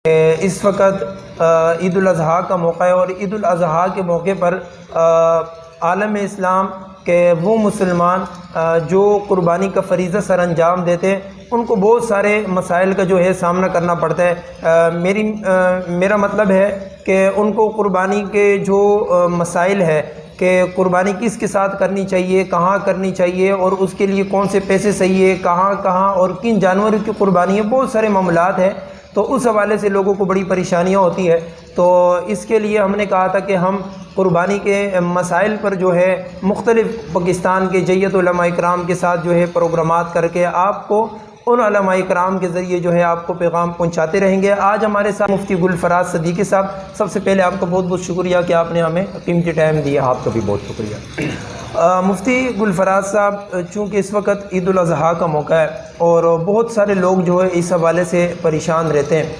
اس وقت عید الاضحیٰ کا موقع ہے، اور عید الاضحیٰ کے موقع پر عالم اسلام کے وہ مسلمان جو قربانی کا فریضہ سر انجام دیتے ہیں، ان کو بہت سارے مسائل کا جو ہے سامنا کرنا پڑتا ہے۔ میرا مطلب ہے کہ ان کو قربانی کے جو مسائل ہے کہ قربانی کس کے ساتھ کرنی چاہیے، کہاں کرنی چاہیے، اور اس کے لیے کون سے پیسے صحیح ہے، کہاں اور کن جانوروں کی قربانی ہے، بہت سارے معاملات ہیں، تو اس حوالے سے لوگوں کو بڑی پریشانیاں ہوتی ہے۔ تو اس کے لیے ہم نے کہا تھا کہ ہم قربانی کے مسائل پر جو ہے مختلف پاکستان کے جیت علماء اکرام کے ساتھ جو ہے پروگرامات کر کے آپ کو ان علماء اکرام کے ذریعے جو ہے آپ کو پیغام پہنچاتے رہیں گے۔ آج ہمارے ساتھ مفتی گل فراز صدیقی صاحب، سب سے پہلے آپ کا بہت بہت شکریہ کہ آپ نے ہمیں قیمتی ٹائم دیا۔ آپ کا بھی بہت شکریہ۔ مفتی گل فراز صاحب، چونکہ اس وقت عید الاضحیٰ کا موقع ہے اور بہت سارے لوگ جو ہے اس حوالے سے پریشان رہتے ہیں،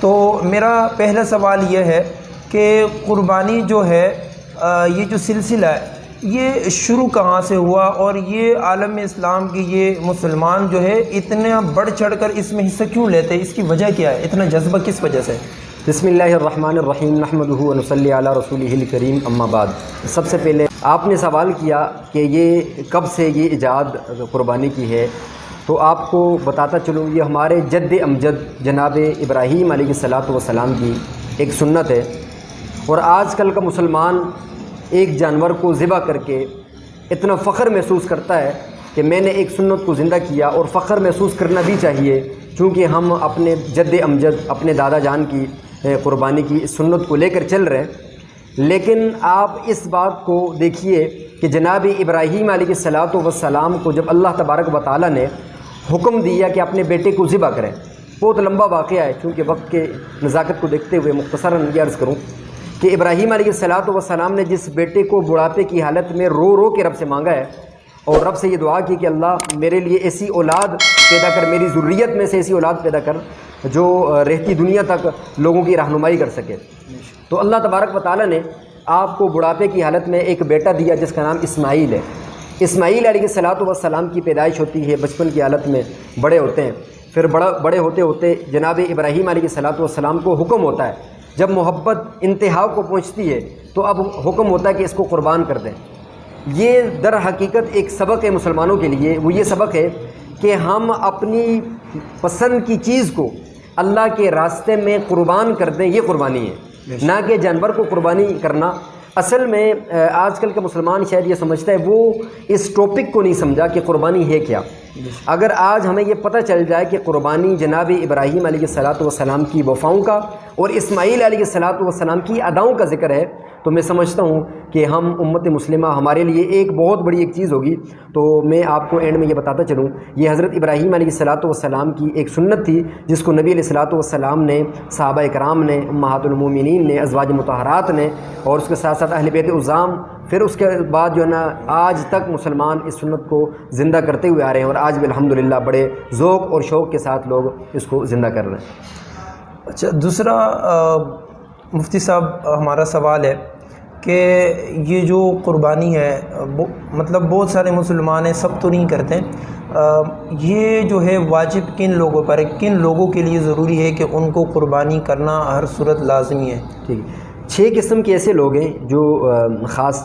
تو میرا پہلا سوال یہ ہے کہ قربانی جو ہے یہ جو سلسلہ ہے یہ شروع کہاں سے ہوا، اور یہ عالم اسلام کی یہ مسلمان جو ہے اتنا بڑھ چڑھ کر اس میں حصہ کیوں لیتے ہیں، اس کی وجہ کیا ہے، اتنا جذبہ کس وجہ سے؟ بسم اللہ الرحمن الرحیم، نحمدہ و نصلی علی رسولہ الکریم، اما بعد۔ سب سے پہلے آپ نے سوال کیا کہ یہ کب سے یہ ایجاد قربانی کی ہے، تو آپ کو بتاتا چلوں یہ ہمارے جد امجد جناب ابراہیم علیہ السلام کی ایک سنت ہے، اور آج کل کا مسلمان ایک جانور کو ذبح کر کے اتنا فخر محسوس کرتا ہے کہ میں نے ایک سنت کو زندہ کیا، اور فخر محسوس کرنا بھی چاہیے، چونکہ ہم اپنے جد امجد اپنے دادا جان کی قربانی کی اس سنت کو لے کر چل رہے ہیں۔ لیکن آپ اس بات کو دیکھیے کہ جناب ابراہیم علیہ السلام کو جب اللہ تبارک و تعالیٰ نے حکم دیا کہ اپنے بیٹے کو ذبح کریں، بہت لمبا واقعہ ہے، چونکہ وقت کے نزاکت کو دیکھتے ہوئے مختصراً یہ عرض کروں کہ ابراہیم علیہ السلام نے جس بیٹے کو بڑھاپے کی حالت میں رو رو کے رب سے مانگا ہے، اور رب سے یہ دعا کی کہ اللہ میرے لیے ایسی اولاد پیدا کر، میری ذریت میں سے ایسی اولاد پیدا کر جو رہتی دنیا تک لوگوں کی رہنمائی کر سکے، تو اللہ تبارک و تعالیٰ نے آپ کو بڑھاپے کی حالت میں ایک بیٹا دیا جس کا نام اسماعیل ہے۔ اسماعیل علیہ السلام کی پیدائش ہوتی ہے، بچپن کی حالت میں بڑے ہوتے ہیں، پھر بڑے ہوتے ہوتے جناب ابراہیم علیہ السلام کو حکم ہوتا ہے، جب محبت انتہا کو پہنچتی ہے تو اب حکم ہوتا ہے کہ اس کو قربان کر دیں۔ یہ در حقیقت ایک سبق ہے مسلمانوں کے لیے، وہ یہ سبق ہے کہ ہم اپنی پسند کی چیز کو اللہ کے راستے میں قربان کر دیں، یہ قربانی ہے، نہ کہ جانور کو قربانی کرنا۔ اصل میں آج کل کا مسلمان شاید یہ سمجھتا ہے، وہ اس ٹاپک کو نہیں سمجھا کہ قربانی ہے کیا۔ اگر آج ہمیں یہ پتہ چل جائے کہ قربانی جناب ابراہیم علیہ السلام کی وفاؤں کا اور اسماعیل علیہ السلام کی اداؤں کا ذکر ہے، تو میں سمجھتا ہوں کہ ہم امت مسلمہ ہمارے لیے ایک بہت بڑی ایک چیز ہوگی۔ تو میں آپ کو اینڈ میں یہ بتاتا چلوں، یہ حضرت ابراہیم علیہ السلام کی ایک سنت تھی جس کو نبی علیہ السلام نے، صحابہ اکرام نے، امہات المومنین نے، ازواج مطہرات نے، اور اس کے ساتھ ساتھ اہل بیت عظام، پھر اس کے بعد جو ہے نا آج تک مسلمان اس سنت کو زندہ کرتے ہوئے آ رہے ہیں، اور آج بھی الحمدللہ بڑے ذوق اور شوق کے ساتھ لوگ اس کو زندہ کر رہے ہیں۔ اچھا، دوسرا مفتی صاحب ہمارا سوال ہے کہ یہ جو قربانی ہے مطلب بہت سارے مسلمان ہیں، سب تو نہیں کرتے، یہ جو ہے واجب کن لوگوں پر ہے، کن لوگوں کے لیے ضروری ہے کہ ان کو قربانی کرنا ہر صورت لازمی ہے؟ ٹھیک ہے، 6 قسم کے ایسے لوگ ہیں جو خاص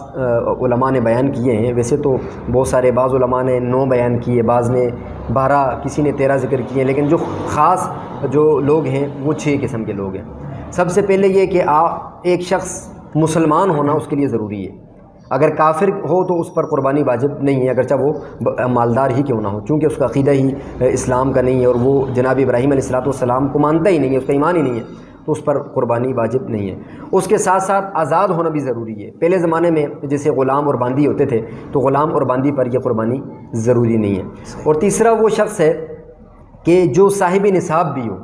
علماء نے بیان کیے ہیں۔ ویسے تو بہت سارے، بعض علماء نے 9 بیان کیے، بعض نے 12، کسی نے 13 ذکر کیے، لیکن جو خاص جو لوگ ہیں وہ 6 قسم کے لوگ ہیں۔ سب سے پہلے یہ کہ ایک شخص مسلمان ہونا اس کے لیے ضروری ہے۔ اگر کافر ہو تو اس پر قربانی واجب نہیں ہے، اگرچہ وہ مالدار ہی کیوں نہ ہو، چونکہ اس کا عقیدہ ہی اسلام کا نہیں ہے، اور وہ جناب ابراہیم علیہ السلام کو مانتا ہی نہیں ہے، اس کا ایمان ہی نہیں ہے، تو اس پر قربانی واجب نہیں ہے۔ اس کے ساتھ ساتھ آزاد ہونا بھی ضروری ہے۔ پہلے زمانے میں جیسے غلام اور باندی ہوتے تھے، تو غلام اور باندی پر یہ قربانی ضروری نہیں ہے۔ اور تیسرا وہ شخص ہے کہ جو صاحب نصاب بھی ہو۔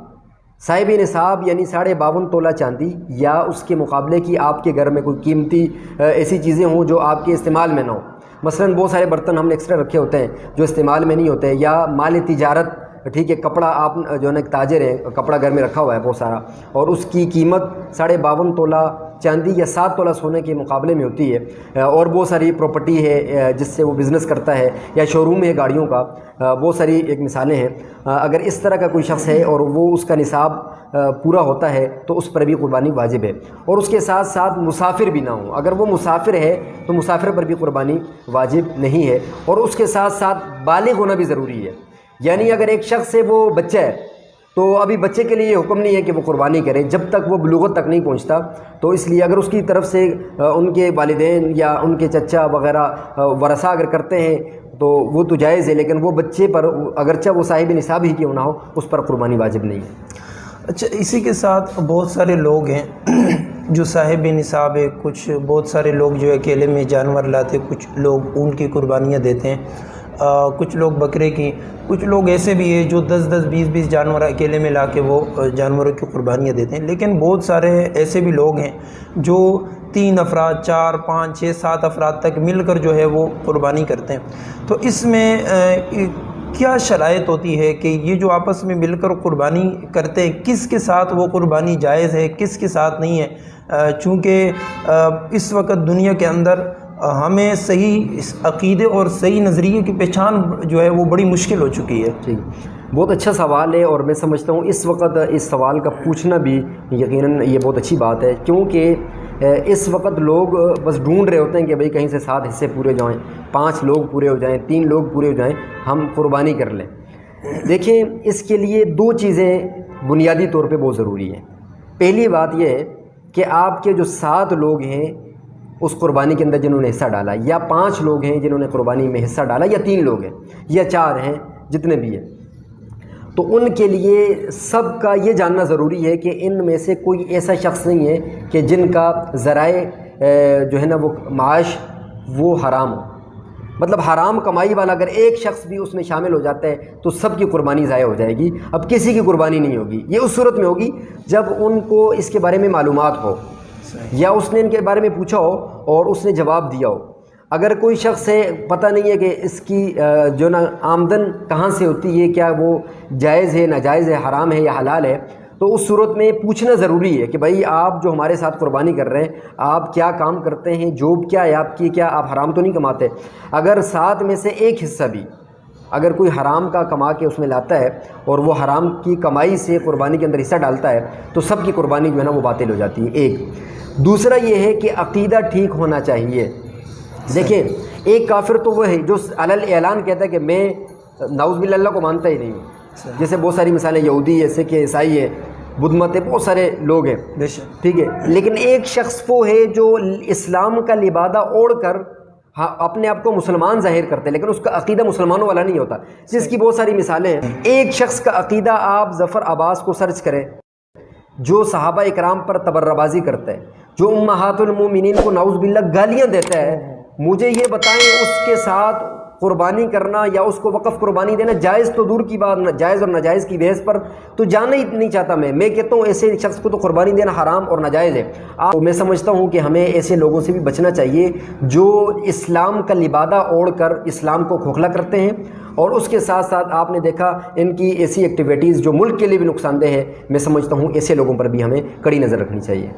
صاحب نصاب یعنی 52.5 تولہ چاندی یا اس کے مقابلے کی آپ کے گھر میں کوئی قیمتی ایسی چیزیں ہوں جو آپ کے استعمال میں نہ ہو۔ مثلاً بہت سارے برتن ہم نے ایکسٹرا رکھے ہوتے ہیں جو استعمال میں نہیں ہوتے، یا مال تجارت، ٹھیک ہے، کپڑا، آپ جو ہے نا ایک تاجر ہے، کپڑا گھر میں رکھا ہوا ہے بہت سارا، اور اس کی قیمت 52.5 تولہ چاندی یا 7 تولہ سونے کے مقابلے میں ہوتی ہے، اور بہت ساری پراپرٹی ہے جس سے وہ بزنس کرتا ہے، یا شو روم ہے گاڑیوں کا، بہت ساری ایک مثالیں ہیں۔ اگر اس طرح کا کوئی شخص ہے اور وہ اس کا نصاب پورا ہوتا ہے تو اس پر بھی قربانی واجب ہے، اور اس کے ساتھ ساتھ مسافر بھی نہ ہوں، اگر وہ مسافر ہے تو مسافر پر بھی قربانی واجب نہیں ہے، اور اس کے ساتھ ساتھ بالغ ہونا بھی ضروری ہے، یعنی اگر ایک شخص ہے وہ بچہ ہے تو ابھی بچے کے لیے یہ حکم نہیں ہے کہ وہ قربانی کرے جب تک وہ بلوغت تک نہیں پہنچتا، تو اس لیے اگر اس کی طرف سے ان کے والدین یا ان کے چچا وغیرہ ورثہ اگر کرتے ہیں تو وہ تو جائز ہے، لیکن وہ بچے پر اگرچہ وہ صاحب نصاب ہی کیوں نہ ہو اس پر قربانی واجب نہیں ہے۔ اچھا، اسی کے ساتھ بہت سارے لوگ ہیں جو صاحب نصاب ہے، بہت سارے لوگ جو اکیلے میں جانور لاتے، کچھ لوگ اونٹ کی قربانیاں دیتے ہیں، کچھ لوگ بکرے کی، کچھ لوگ ایسے بھی ہیں جو 10 20 جانور اکیلے میں لا کے وہ جانوروں کی قربانیاں دیتے ہیں، لیکن بہت سارے ایسے بھی لوگ ہیں جو 3 افراد 4 5 6 7 افراد تک مل کر جو ہے وہ قربانی کرتے ہیں، تو اس میں کیا شرائط ہوتی ہے کہ یہ جو آپس میں مل کر قربانی کرتے ہیں کس کے ساتھ وہ قربانی جائز ہے، کس کے ساتھ نہیں ہے؟ چونکہ اس وقت دنیا کے اندر ہمیں صحیح عقیدے اور صحیح نظریے کی پہچان جو ہے وہ بڑی مشکل ہو چکی ہے۔ ٹھیک، بہت اچھا سوال ہے، اور میں سمجھتا ہوں اس وقت اس سوال کا پوچھنا بھی یقیناً یہ بہت اچھی بات ہے، کیونکہ اس وقت لوگ بس ڈھونڈ رہے ہوتے ہیں کہ بھئی کہیں سے 7 حصے پورے جائیں، 5 لوگ پورے ہو جائیں، 3 لوگ پورے ہو جائیں، ہم قربانی کر لیں۔ دیکھیں، اس کے لیے 2 چیزیں بنیادی طور پہ بہت ضروری ہیں۔ پہلی بات یہ ہے کہ آپ کے جو 7 لوگ ہیں اس قربانی کے اندر جنہوں نے حصہ ڈالا، یا 5 لوگ ہیں جنہوں نے قربانی میں حصہ ڈالا، یا 3 لوگ ہیں یا 4 ہیں، جتنے بھی ہیں، تو ان کے لیے سب کا یہ جاننا ضروری ہے کہ ان میں سے کوئی ایسا شخص نہیں ہے کہ جن کا ذرائع جو ہے نا وہ معاش وہ حرام ہو، مطلب حرام کمائی والا اگر ایک شخص بھی اس میں شامل ہو جاتا ہے تو سب کی قربانی ضائع ہو جائے گی، اب کسی کی قربانی نہیں ہوگی۔ یہ اس صورت میں ہوگی جب ان کو اس کے بارے میں معلومات ہو، یا اس نے ان کے بارے میں پوچھا ہو اور اس نے جواب دیا ہو۔ اگر کوئی شخص ہے پتہ نہیں ہے کہ اس کی جو نا آمدن کہاں سے ہوتی ہے، کیا وہ جائز ہے ناجائز ہے، حرام ہے یا حلال ہے، تو اس صورت میں پوچھنا ضروری ہے کہ بھائی آپ جو ہمارے ساتھ قربانی کر رہے ہیں آپ کیا کام کرتے ہیں، جاب کیا ہے آپ کی، کیا آپ حرام تو نہیں کماتے؟ اگر 7 میں سے ایک حصہ بھی اگر کوئی حرام کا کما کے اس میں لاتا ہے اور وہ حرام کی کمائی سے قربانی کے اندر حصہ ڈالتا ہے تو سب کی قربانی جو ہے نا وہ باطل ہو جاتی ہے۔ ایک دوسرا یہ ہے کہ عقیدہ ٹھیک ہونا چاہیے۔ دیکھیں، ایک کافر تو وہ ہے جو علل اعلان کہتا ہے کہ میں نعوذ باللہ اللہ کو مانتا ہی نہیں ہوں، جیسے بہت ساری مثالیں یہودی ہے، سکھ ہے، عیسائی ہے، بدھ مت ہے، بہت سارے لوگ ہیں، ٹھیک ہے، لیکن ایک شخص وہ ہے جو اسلام کا لبادہ اوڑھ کر اپنے آپ کو مسلمان ظاہر کرتے ہیں لیکن اس کا عقیدہ مسلمانوں والا نہیں ہوتا، جس کی بہت ساری مثالیں ہیں۔ ایک شخص کا عقیدہ آپ ظفر عباس کو سرچ کریں جو صحابہ اکرام پر تبرہ بازی کرتا ہے، جو امہات المومنین کو نعوذ باللہ گالیاں دیتا ہے، مجھے یہ بتائیں اس کے ساتھ قربانی کرنا یا اس کو وقف قربانی دینا جائز تو دور کی بات، جائز اور ناجائز کی بحث پر تو جانا ہی نہیں چاہتا۔ میں کہتا ہوں ایسے شخص کو تو قربانی دینا حرام اور ناجائز ہے۔ میں سمجھتا ہوں کہ ہمیں ایسے لوگوں سے بھی بچنا چاہیے جو اسلام کا لبادہ اوڑھ کر اسلام کو کھوکھلا کرتے ہیں، اور اس کے ساتھ ساتھ آپ نے دیکھا ان کی ایسی ایکٹیویٹیز جو ملک کے لیے بھی نقصان دہ ہے۔ میں سمجھتا ہوں ایسے لوگوں پر بھی ہمیں کڑی نظر رکھنی چاہیے۔